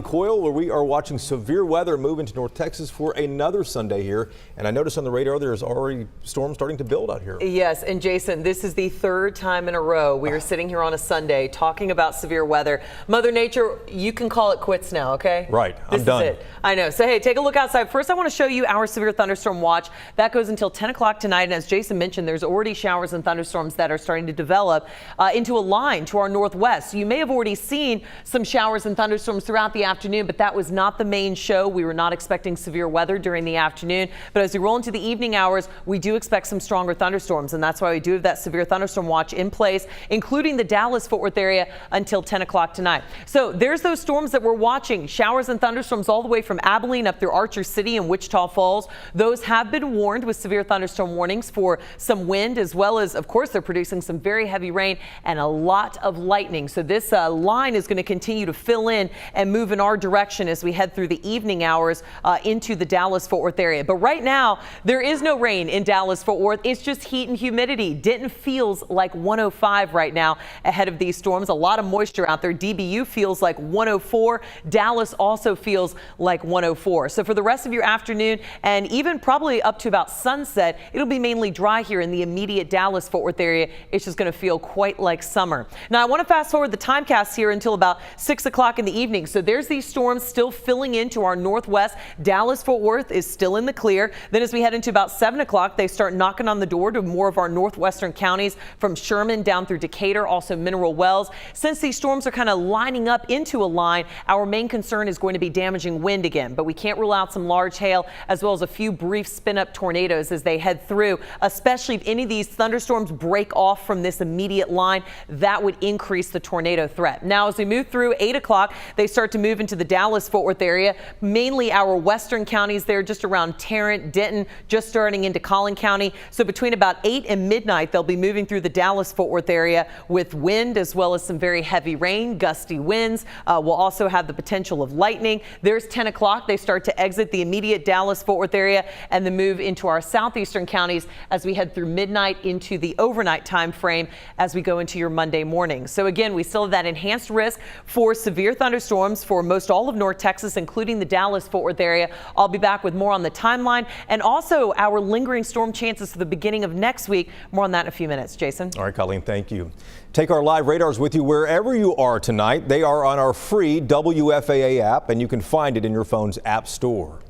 Coyle, where we are watching severe weather move into North Texas for another Sunday here. And I noticed on the radar there's already storms starting to build out here. Yes, and Jason, this is the third time in a row we are sitting here on a Sunday talking about severe weather. Mother Nature, you can call it quits now, okay? Right, I'm done. This is it. I know. So, hey, take a look outside. First, I want to show you our severe thunderstorm watch. That goes until 10 o'clock tonight. And as Jason mentioned, there's already showers and thunderstorms that are starting to develop into a line to our northwest. You may have already seen some showers and thunderstorms throughout the afternoon, but that was not the main show. We were not expecting severe weather during the afternoon. But as we roll into the evening hours, we do expect some stronger thunderstorms. And that's why we do have that severe thunderstorm watch in place, including the Dallas-Fort Worth area until 10 o'clock tonight. So there's those storms that we're watching. Showers and thunderstorms all the way from Abilene up through Archer City and Wichita Falls. Those have been warned with severe thunderstorm warnings for some wind, as well as, of course, they're producing some very heavy rain and a lot of lightning. So this line is going to continue to fill in and move in our direction as we head through the evening hours into the Dallas-Fort Worth area. But right now, there is no rain in Dallas-Fort Worth. It's just heat and humidity. Denton feels like 105 right now ahead of these storms. A lot of moisture out there. DBU feels like 104. Dallas also feels like 104. So for the rest of your afternoon and even probably up to about sunset, it'll be mainly dry here in the immediate Dallas-Fort Worth area. It's just going to feel quite like summer. Now, I want to fast forward the timecast here until about 6 o'clock in the evening. So there's these storms still filling into our northwest. Dallas-Fort Worth is still in the clear. Then as we head into about 7 o'clock, they start knocking on the door to more of our northwestern counties from Sherman down through Decatur, also Mineral Wells. Since these storms are kind of lining up into a line, our main concern is going to be damaging wind again, but we can't rule out some large hail as well as a few brief spin-up tornadoes as they head through, especially if any of these thunderstorms break off from this immediate line. That would increase the tornado threat. Now, as we move through 8 o'clock, they start to move into the Dallas-Fort Worth area, mainly our western counties there, just around Tarrant, Denton, just starting into Collin County. So between about 8 and midnight, they'll be moving through the Dallas-Fort Worth area with wind as well as some very heavy rain, gusty winds. We'll also have the potential of lightning. There's 10 o'clock. They start to exit the immediate Dallas-Fort Worth area and then move into our southeastern counties as we head through midnight into the overnight time frame as we go into your Monday morning. So again, we still have that enhanced risk for severe thunderstorms for most all of North Texas, including the Dallas-Fort Worth area. I'll be back with more on the timeline and also our lingering storm chances for the beginning of next week. More on that in a few minutes. Jason. All right, Colleen, thank you. Take our live radars with you wherever you are tonight. They are on our free WFAA app, and you can find it in your phone's app store.